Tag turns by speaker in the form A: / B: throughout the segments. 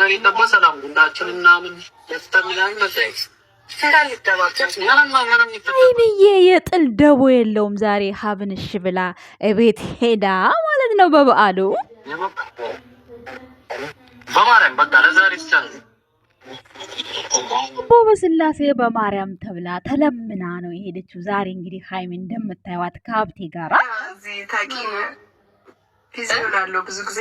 A: ሀገር የጠባ ሰላም ሁላችንና ምን ያስተምላል መሰለኝ
B: አይንዬ የጥል ደቦ የለውም። ዛሬ ሀብንሽ ብላ እቤት ሄዳ ማለት ነው በበዓሉ
A: በማርያም በቃ ለዛሬ ይቻላል
B: በስላሴ በማርያም ተብላ ተለምና ነው የሄደችው። ዛሬ እንግዲህ ሀይሚ እንደምታዩት ከሀብቴ ጋራ
C: ብዙ ጊዜ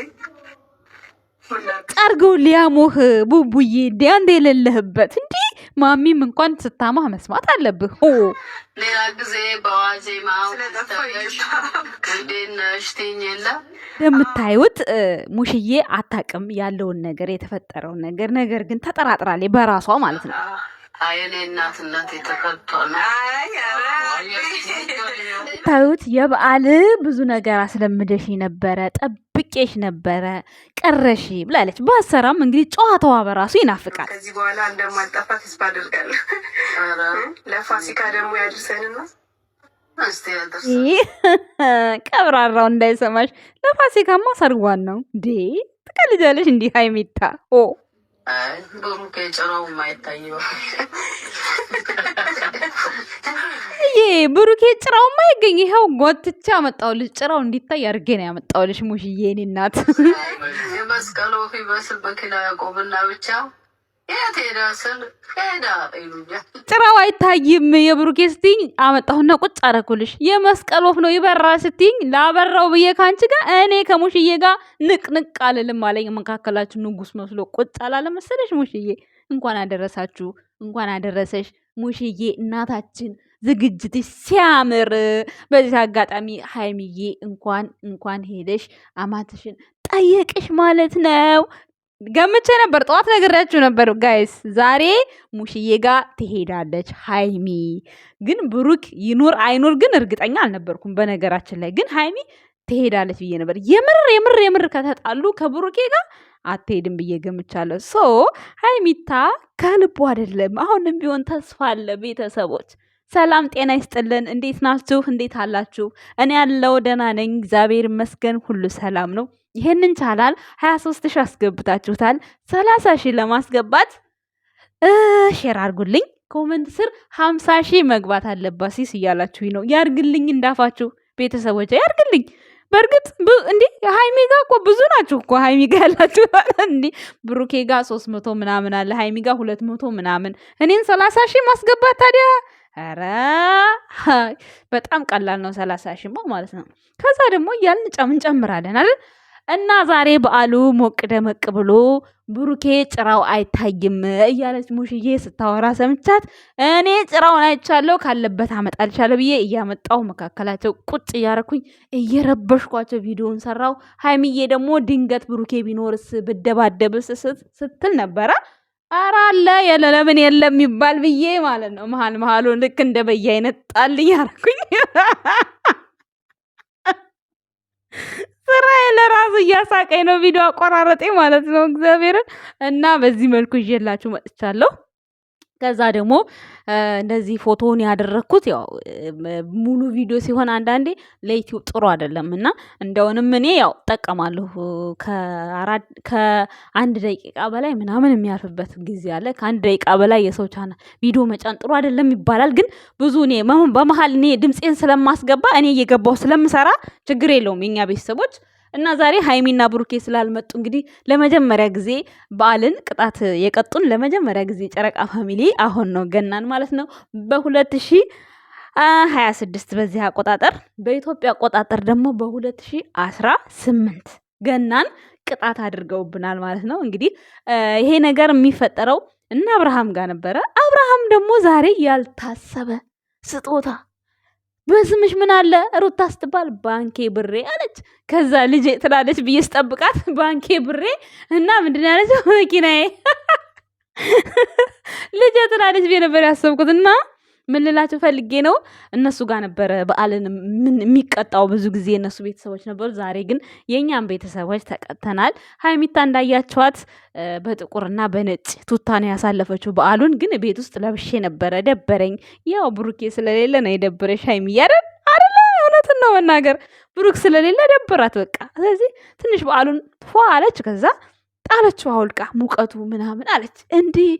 B: ጠርገው ሊያሞህ ቡቡዬ እንደ የሌለህበት እንዲ ማሚም እንኳን ስታማህ መስማት አለብህ።
C: ሌላ ጊዜ በዋዜማው
B: የምታዩት ሙሽዬ አታቅም ያለውን ነገር የተፈጠረውን ነገር ግን ተጠራጥራለች በራሷ ማለት ነው።
C: አይኔ እናትነት የተከቷል
B: ታዩት የበዓል ብዙ ነገር አስለምደሽ ነበረ፣ ጠብቄሽ ነበረ ቀረሽ ብላለች። ባሰራም እንግዲህ ጨዋታዋ በራሱ ይናፍቃል።
C: ከዚህ በኋላ እንደማልጠፋ ተስፋ አደርጋለሁ። ለፋሲካ ደግሞ ያድርሰንና
B: ቀብራራው እንዳይሰማሽ። ለፋሲካማ ሰርጓን ነው እንዴ ትቀልጃለሽ እንዲህ ሀይሚታ
C: በሙከ ጨራው ማይታየው
B: ብሩኬ ጭራው ማይገኝ ይሄው ጎትቻ አመጣውልሽ። ጭራው እንዲታይ አድርጌ ነው ያመጣውልሽ ሙሽዬ የኔ እናት።
C: የመስቀሉ ፊበስል በኪና ያቆብና ብቻ
B: ጭራው አይታይም። የብሩኬ ስትይኝ አመጣሁና ቁጭ አደረኩልሽ። የመስቀል ወፍ ነው ይበራ ስትይኝ ላበራው ብዬ ካንቺ ጋር እኔ ከሙሽዬ ጋር ንቅንቅ አልልም አለኝ። መካከላችሁ ንጉስ መስሎ ቁጭ አላለ መሰለሽ ሙሽዬ። እንኳን አደረሳችሁ እንኳን አደረሰሽ ሙሽዬ እናታችን። ዝግጅትሽ ሲያምር በዚህ አጋጣሚ ሀይሚዬ እንኳን ሄደሽ አማትሽን ጠየቅሽ ማለት ነው። ገምቼ ነበር፣ ጠዋት ነግሬያችሁ ነበር ጋይስ። ዛሬ ሙሽዬ ጋር ትሄዳለች ሀይሚ። ግን ብሩክ ይኑር አይኑር ግን እርግጠኛ አልነበርኩም። በነገራችን ላይ ግን ሀይሚ ትሄዳለች ብዬ ነበር። የምር ከተጣሉ ከብሩኬ ጋር አትሄድም ብዬ ገምቻለሁ። ሶ ሀይሚታ ከልቡ አይደለም። አሁንም ቢሆን ተስፋ አለ። ቤተሰቦች ሰላም ጤና ይስጥልን። እንዴት ናችሁ? እንዴት አላችሁ? እኔ ያለው ደህና ነኝ፣ እግዚአብሔር ይመስገን፣ ሁሉ ሰላም ነው። ይሄንን ቻናል 23,000 አስገብታችሁታል። 30,000 ለማስገባት ሼር አድርጉልኝ። ኮሜንት ስር 50,000 መግባት አለባት ሲስ እያላችሁኝ ነው። ያርግልኝ እንዳፋችሁ ቤተሰቦች ያርግልኝ። በእርግጥ እንዴ ሃይሚ ጋር እኮ ብዙ ናችሁ እኮ ሃይሚ ጋር ያላችሁ እንዴ ብሩኬ ጋር 300 ምናምን አለ፣ ሃይሚ ጋር 200 ምናምን። እኔን 30,000 ማስገባት ታዲያ ኧረ በጣም ቀላል ነው። 30,000 ማለት ነው። ከዛ ደግሞ እያልን እንጨምራለን አይደል? እና ዛሬ በዓሉ ሞቅ ደመቅ ብሎ ብሩኬ ጭራው አይታይም እያለች ሙሽዬ ስታወራ ሰምቻት፣ እኔ ጭራውን አይቻለሁ ካለበት አመጣልሻለሁ ብዬ እያመጣው መካከላቸው ቁጭ እያረኩኝ እየረበሽኳቸው ቪዲዮን ሰራው። ሀይሚዬ ደግሞ ድንገት ብሩኬ ቢኖርስ ብደባደብስ ስትል ነበረ። ኧረ አለ ለምን የለም የሚባል ብዬ ማለት ነው። መሀሉ ልክ እንደ በየ አይነት ጣል እያረኩኝ ስራዬ ለራሱ እያሳቀኝ ነው። ቪዲዮ አቆራረጤ ማለት ነው እግዚአብሔርን። እና በዚህ መልኩ ይዤላችሁ መጥቻለሁ። ከዛ ደግሞ እንደዚህ ፎቶውን ያደረኩት ያው ሙሉ ቪዲዮ ሲሆን አንዳንዴ ለዩቲዩብ ጥሩ አይደለም እና እንደውንም እኔ ያው ጠቀማለሁ ከአንድ ደቂቃ በላይ ምናምን የሚያልፍበት ጊዜ አለ። ከአንድ ደቂቃ በላይ የሰው ቻና ቪዲዮ መጫን ጥሩ አይደለም ይባላል። ግን ብዙ እኔ በመሀል እኔ ድምፄን ስለማስገባ እኔ እየገባሁ ስለምሰራ ችግር የለውም የኛ ቤተሰቦች። እና ዛሬ ሀይሚና ብሩኬ ስላልመጡ እንግዲህ ለመጀመሪያ ጊዜ በዓልን ቅጣት የቀጡን ለመጀመሪያ ጊዜ ጨረቃ ፋሚሊ አሁን ነው ገናን ማለት ነው በ2026 በዚህ አቆጣጠር፣ በኢትዮጵያ አቆጣጠር ደግሞ በ2018 ገናን ቅጣት አድርገውብናል ማለት ነው። እንግዲህ ይሄ ነገር የሚፈጠረው እና አብርሃም ጋር ነበረ። አብርሃም ደግሞ ዛሬ ያልታሰበ ስጦታ በስምሽ ምን አለ ሩታ ስትባል ባንኬ ብሬ አለች። ከዛ ልጄ ትላለች ብዬ ስጠብቃት ባንኬ ብሬ እና ምንድን ያለች መኪናዬ ልጄ ትላለች ብዬ ነበር ያሰብኩት። እና ምን ልላችሁ ፈልጌ ነው እነሱ ጋር ነበረ በዓልን የሚቀጣው ብዙ ጊዜ እነሱ ቤተሰቦች ነበሩ። ዛሬ ግን የእኛም ቤተሰቦች ተቀጥተናል። ሀይሚታ እንዳያቸዋት በጥቁርና በነጭ ቱታ ነው ያሳለፈችው በዓሉን። ግን ቤት ውስጥ ለብሼ ነበረ ደበረኝ። ያው ብሩኬ ስለሌለ ነው የደበረሽ ሀይሚ አይደል? እውነትን ነው መናገር ብሩክ ስለሌለ ደበራት በቃ። ስለዚህ ትንሽ በዓሉን ፏ አለች። ከዛ አለችው አውልቃ። ሙቀቱ ምናምን አለች። እንዲህ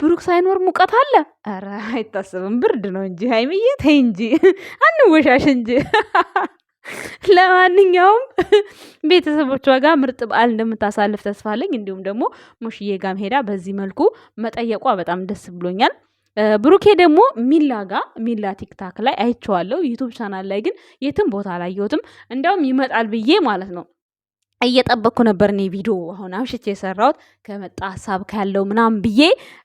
B: ብሩክ ሳይኖር ሙቀት አለ? ኧረ አይታሰብም፣ ብርድ ነው እንጂ ሀይሚዬ ተይ እንጂ አንወሻሽ እንጂ። ለማንኛውም ቤተሰቦቿ ጋር ምርጥ በዓል እንደምታሳልፍ ተስፋ አለኝ። እንዲሁም ደግሞ ሙሽዬ ጋም ሄዳ በዚህ መልኩ መጠየቋ በጣም ደስ ብሎኛል። ብሩኬ ደግሞ ሚላ ቲክታክ ላይ አይቼዋለሁ። ዩቱብ ቻናል ላይ ግን የትም ቦታ አላየሁትም። እንዲያውም ይመጣል ብዬ ማለት ነው እየጠበቅኩ ነበር። እኔ ቪዲዮ አሁን አምሽቼ የሰራሁት ከመጣ ሀሳብ ካለው ምናምን ብዬ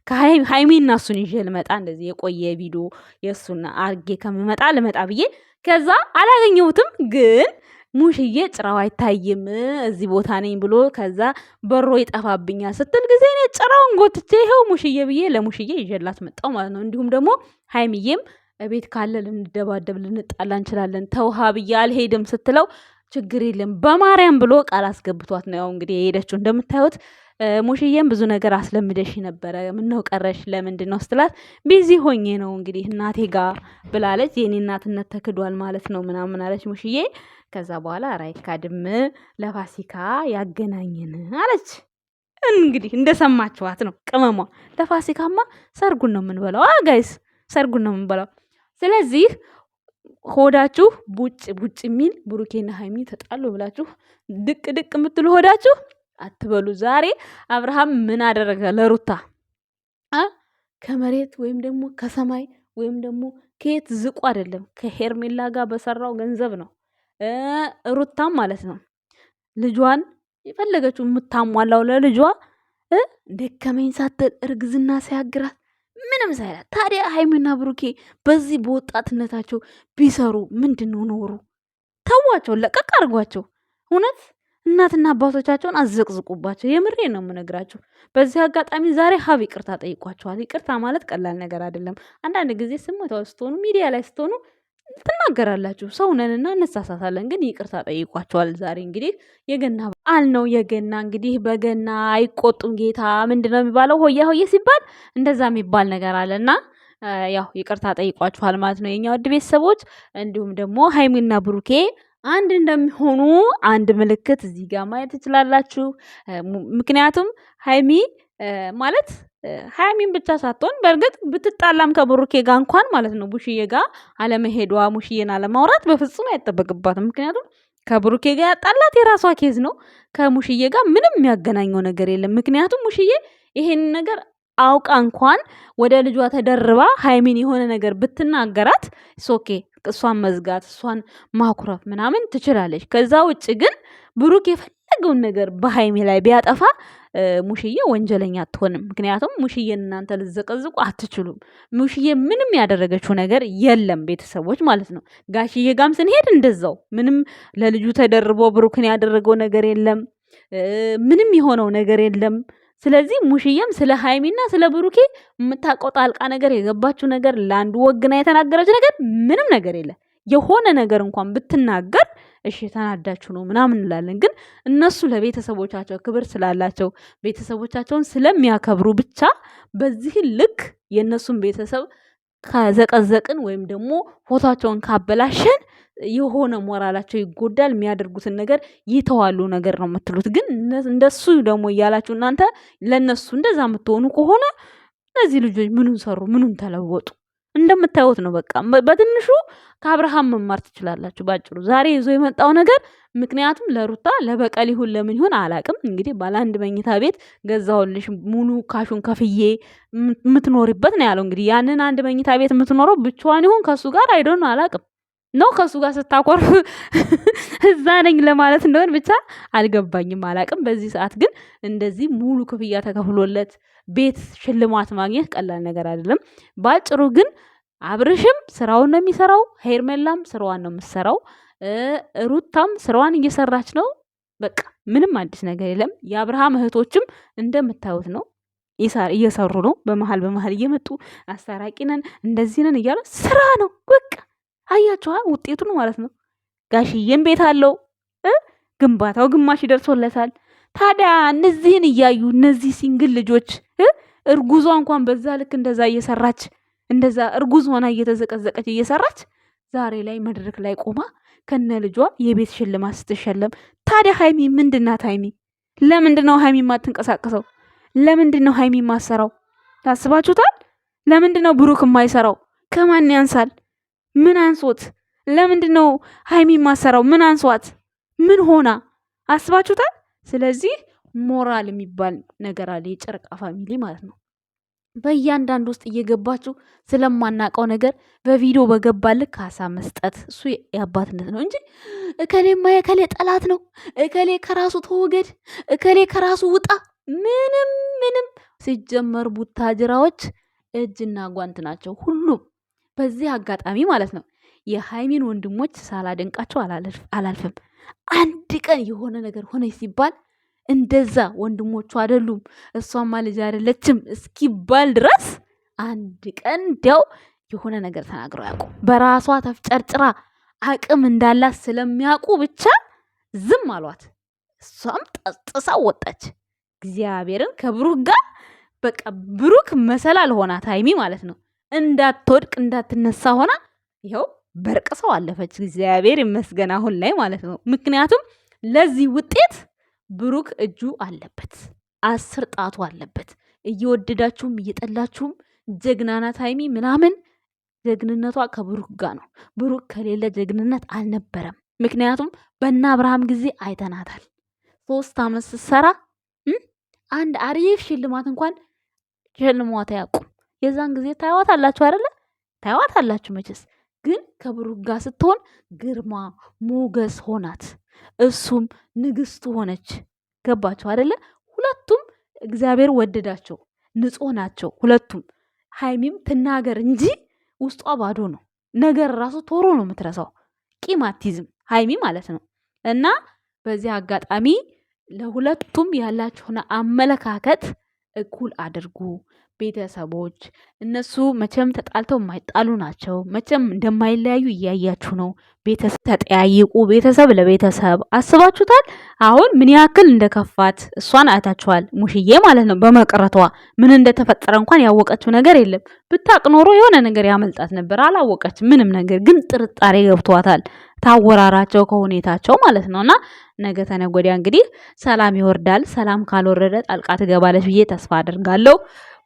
B: ከሀይሚና እሱን ይዤ ልመጣ እንደዚህ የቆየ ቪዲዮ የእሱን አርጌ ከምመጣ ልመጣ ብዬ ከዛ አላገኘሁትም። ግን ሙሽዬ ጭራው አይታይም እዚህ ቦታ ነኝ ብሎ ከዛ በሮ ይጠፋብኛል ስትል ጊዜ እኔ ጭራውን ጎትቼ ይኸው ሙሽዬ ብዬ ለሙሽዬ ይዤላት መጣው ማለት ነው። እንዲሁም ደግሞ ሀይሚዬም ቤት ካለ ልንደባደብ ልንጣላ እንችላለን ተውሃ ብዬ አልሄድም ስትለው ችግር የለም በማርያም ብሎ ቃል አስገብቷት ነው ያው እንግዲህ የሄደችው። እንደምታዩት ሙሽዬም ብዙ ነገር አስለምደሽ ነበረ ምነው ቀረሽ ለምንድን ነው ስትላት ቢዚ ሆኜ ነው እንግዲህ እናቴ ጋር ብላለች። የኔ እናትነት ተክዷል ማለት ነው ምናምን አለች ሙሽዬ። ከዛ በኋላ ራይካድም ለፋሲካ ያገናኘን አለች። እንግዲህ እንደሰማችኋት ነው ቅመሟ። ለፋሲካማ ሰርጉን ነው የምንበላው ጋይስ፣ ሰርጉን ነው የምንበላው። ስለዚህ ሆዳችሁ ቡጭ ቡጭ የሚል ብሩኬና ሀይሚ ተጣሉ ብላችሁ ድቅ ድቅ የምትሉ ሆዳችሁ አትበሉ። ዛሬ አብርሃም ምን አደረገ ለሩታ? ከመሬት ወይም ደግሞ ከሰማይ ወይም ደግሞ ከየት ዝቁ አይደለም፣ ከሄርሜላ ጋር በሰራው ገንዘብ ነው። ሩታም ማለት ነው ልጇን የፈለገችው የምታሟላው ለልጇ ደከመኝ ሳትል እርግዝና ሲያግራት ምንም ሳይላት። ታዲያ ሀይሚና ብሩኬ በዚህ በወጣትነታቸው ቢሰሩ ምንድን ነው ኖሩ? ተዋቸው፣ ለቀቅ አድርጓቸው። እውነት እናትና አባቶቻቸውን አዘቅዝቁባቸው። የምሬ ነው የምነግራቸው። በዚህ አጋጣሚ ዛሬ ሀብ ይቅርታ ጠይቋቸዋል። ይቅርታ ማለት ቀላል ነገር አይደለም። አንዳንድ ጊዜ ስሜታዊ ስትሆኑ ሚዲያ ላይ ስትሆኑ ትናገራላችሁ። ሰው ነንና እንሳሳታለን። ግን ይቅርታ ጠይቋቸዋል። ዛሬ እንግዲህ የገና በዓል ነው። የገና እንግዲህ በገና አይቆጡም ጌታ ምንድን ነው የሚባለው? ሆያ ሆዬ ሲባል እንደዛ የሚባል ነገር አለና ያው ይቅርታ ጠይቋችኋል ማለት ነው የኛ ውድ ቤተሰቦች። እንዲሁም ደግሞ ሀይሚና ብሩኬ አንድ እንደሚሆኑ አንድ ምልክት እዚህ ጋር ማየት ትችላላችሁ። ምክንያቱም ሀይሚ ማለት ሀይሚን ብቻ ሳትሆን በእርግጥ ብትጣላም ከብሩኬ ጋር እንኳን ማለት ነው ቡሽዬ ጋር አለመሄዷ ሙሽዬን አለማውራት በፍጹም አይጠበቅባትም። ምክንያቱም ከብሩኬ ጋር ያጣላት የራሷ ኬዝ ነው። ከሙሽዬ ጋር ምንም የሚያገናኘው ነገር የለም። ምክንያቱም ሙሽዬ ይሄን ነገር አውቃ እንኳን ወደ ልጇ ተደርባ ሀይሚን የሆነ ነገር ብትናገራት ሶኬ እሷን መዝጋት እሷን ማኩረፍ ምናምን ትችላለች። ከዛ ውጭ ግን ብሩክ የፈለገውን ነገር በሀይሚ ላይ ቢያጠፋ ሙሽዬ ወንጀለኛ አትሆንም። ምክንያቱም ሙሽዬን እናንተ ልዘቀዝቁ አትችሉም። ሙሽዬ ምንም ያደረገችው ነገር የለም ቤተሰቦች ማለት ነው። ጋሽዬ ጋም ስንሄድ እንደዛው ምንም ለልጁ ተደርቦ ብሩክን ያደረገው ነገር የለም። ምንም የሆነው ነገር የለም። ስለዚህ ሙሽዬም ስለ ሀይሚና ስለ ብሩኬ የምታውቀው ጣልቃ ነገር የገባችው ነገር ለአንዱ ወግና የተናገረች ነገር ምንም ነገር የለም። የሆነ ነገር እንኳን ብትናገር እሺ ተናዳችሁ ነው ምናምን እንላለን። ግን እነሱ ለቤተሰቦቻቸው ክብር ስላላቸው ቤተሰቦቻቸውን ስለሚያከብሩ ብቻ በዚህ ልክ የእነሱን ቤተሰብ ከዘቀዘቅን ወይም ደግሞ ፎቷቸውን ካበላሸን የሆነ ሞራላቸው ይጎዳል። የሚያደርጉትን ነገር ይተዋሉ ነገር ነው የምትሉት። ግን እንደሱ ደግሞ እያላችሁ እናንተ ለነሱ እንደዛ የምትሆኑ ከሆነ እነዚህ ልጆች ምኑን ሰሩ? ምኑን ተለወጡ? እንደምታዩት ነው። በቃ በትንሹ ከአብርሃም መማር ትችላላችሁ ባጭሩ። ዛሬ ይዞ የመጣው ነገር ምክንያቱም ለሩታ ለበቀል ይሁን ለምን ይሁን አላቅም። እንግዲህ ባለ አንድ መኝታ ቤት ገዛሁልሽ ሙሉ ካሹን ከፍዬ የምትኖሪበት ነው ያለው። እንግዲህ ያንን አንድ መኝታ ቤት የምትኖረው ብቻዋን ይሁን ከሱ ጋር አይዶን አላቅም ነው ከሱ ጋር ስታኮርፍ እዛ ነኝ ለማለት እንደሆን ብቻ አልገባኝም፣ አላቅም። በዚህ ሰዓት ግን እንደዚህ ሙሉ ክፍያ ተከፍሎለት ቤት ሽልማት ማግኘት ቀላል ነገር አይደለም። ባጭሩ ግን አብርሽም ስራውን ነው የሚሰራው፣ ሄርሜላም ስራዋን ነው የምትሰራው፣ ሩታም ስራዋን እየሰራች ነው። በቃ ምንም አዲስ ነገር የለም። የአብርሃም እህቶችም እንደምታዩት ነው እየሰሩ ነው። በመሀል እየመጡ አስታራቂ ነን እንደዚህ ነን እያሉ ስራ ነው በቃ። አያችኋ ውጤቱን ማለት ነው። ጋሽዬም ቤት አለው፣ ግንባታው ግማሽ ይደርሶለታል። ታዲያ እነዚህን እያዩ እነዚህ ሲንግል ልጆች እርጉዟ እንኳን በዛ ልክ እንደዛ እየሰራች እንደዛ እርጉዝ ሆና እየተዘቀዘቀች እየሰራች ዛሬ ላይ መድረክ ላይ ቆማ ከነ ልጇ የቤት ሽልማት ስትሸለም፣ ታዲያ ሀይሚ ምንድናት? ሀይሚ ለምንድነው ሀይሚ የማትንቀሳቀሰው? ለምንድነው ሀይሚ የማትሰራው? ታስባችሁታል? ለምንድነው ብሩክ የማይሰራው? ከማን ያንሳል? ምን አንሶት? ለምንድነው ሀይሚ የማትሰራው? ምን አንሷት? ምን ሆና? አስባችሁታል? ስለዚህ ሞራል የሚባል ነገር አለ፣ የጨረቃ ፋሚሊ ማለት ነው። በእያንዳንዱ ውስጥ እየገባችሁ ስለማናቀው ነገር በቪዲዮ በገባልክ ካሳ መስጠት እሱ የአባትነት ነው እንጂ እከሌማ የከሌ ጠላት ነው፣ እከሌ ከራሱ ተወገድ፣ እከሌ ከራሱ ውጣ፣ ምንም ሲጀመር ቡታጅራዎች እጅና ጓንት ናቸው ሁሉም። በዚህ አጋጣሚ ማለት ነው የሃይሚን ወንድሞች ሳላደንቃቸው አላልፍም። አንድ ቀን የሆነ ነገር ሆነ ሲባል እንደዛ ወንድሞቹ አይደሉም እሷማ ልጅ አይደለችም እስኪባል ድረስ አንድ ቀን እንዲያው የሆነ ነገር ተናግረው ያውቁ። በራሷ ተፍጨርጭራ አቅም እንዳላት ስለሚያውቁ ብቻ ዝም አሏት። እሷም ጠጥሳ ወጣች። እግዚአብሔርን ከብሩክ ጋር በቃ ብሩክ መሰላል ሆናት ሃይሚ ማለት ነው። እንዳትወድቅ እንዳትነሳ ሆና ይኸው በርቅሰው አለፈች። እግዚአብሔር ይመስገን አሁን ላይ ማለት ነው። ምክንያቱም ለዚህ ውጤት ብሩክ እጁ አለበት፣ 10 ጣቱ አለበት። እየወደዳችሁም እየጠላችሁም ጀግናናት ሃይሚ ምናምን ጀግንነቷ ከብሩክ ጋር ነው። ብሩክ ከሌለ ጀግንነት አልነበረም። ምክንያቱም በእነ አብርሃም ጊዜ አይተናታል። 3 ዓመት ስትሰራ አንድ አሪፍ ሽልማት እንኳን ሸልሟት አያውቁም። የዛን ጊዜ ታይዋታላችሁ አይደለ? ታይዋታላችሁ መቼስ። ግን ከብሩክ ጋር ስትሆን ግርማ ሞገስ ሆናት፣ እሱም ንግስቱ ሆነች። ገባችሁ አይደለ? ሁለቱም እግዚአብሔር ወደዳቸው፣ ንጹህ ናቸው ሁለቱም። ሃይሚም ትናገር እንጂ ውስጧ ባዶ ነው። ነገር ራሱ ቶሎ ነው የምትረሳው። ቂም አትይዝም ሃይሚ ማለት ነው። እና በዚህ አጋጣሚ ለሁለቱም ያላችሁን አመለካከት እኩል አድርጉ ቤተሰቦች። እነሱ መቼም ተጣልተው የማይጣሉ ናቸው። መቼም እንደማይለያዩ እያያችሁ ነው። ቤተሰብ ተጠያይቁ። ቤተሰብ ለቤተሰብ አስባችሁታል። አሁን ምን ያክል እንደከፋት እሷን አይታችኋል። ሙሽዬ ማለት ነው በመቅረቷ ምን እንደተፈጠረ እንኳን ያወቀችው ነገር የለም። ብታቅ ኖሮ የሆነ ነገር ያመልጣት ነበር። አላወቀች ምንም ነገር። ግን ጥርጣሬ ገብቷታል ታወራራቸው ከሁኔታቸው ማለት ነውና ነገ ተነገ ወዲያ እንግዲህ ሰላም ይወርዳል። ሰላም ካልወረደ ጣልቃ ትገባለች ብዬ ተስፋ አደርጋለሁ።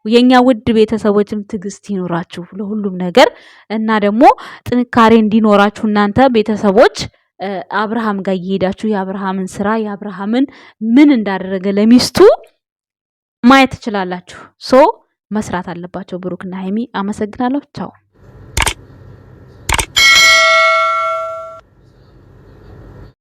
B: የኛ ውድ ቤተሰቦችም ትዕግስት ይኖራችሁ ለሁሉም ነገር እና ደግሞ ጥንካሬ እንዲኖራችሁ እናንተ ቤተሰቦች አብርሃም ጋር እየሄዳችሁ የአብርሃምን ስራ የአብርሃምን ምን እንዳደረገ ለሚስቱ ማየት ትችላላችሁ። ሶ መስራት አለባቸው ብሩክና ሃይሚ። አመሰግናለሁ። ቻው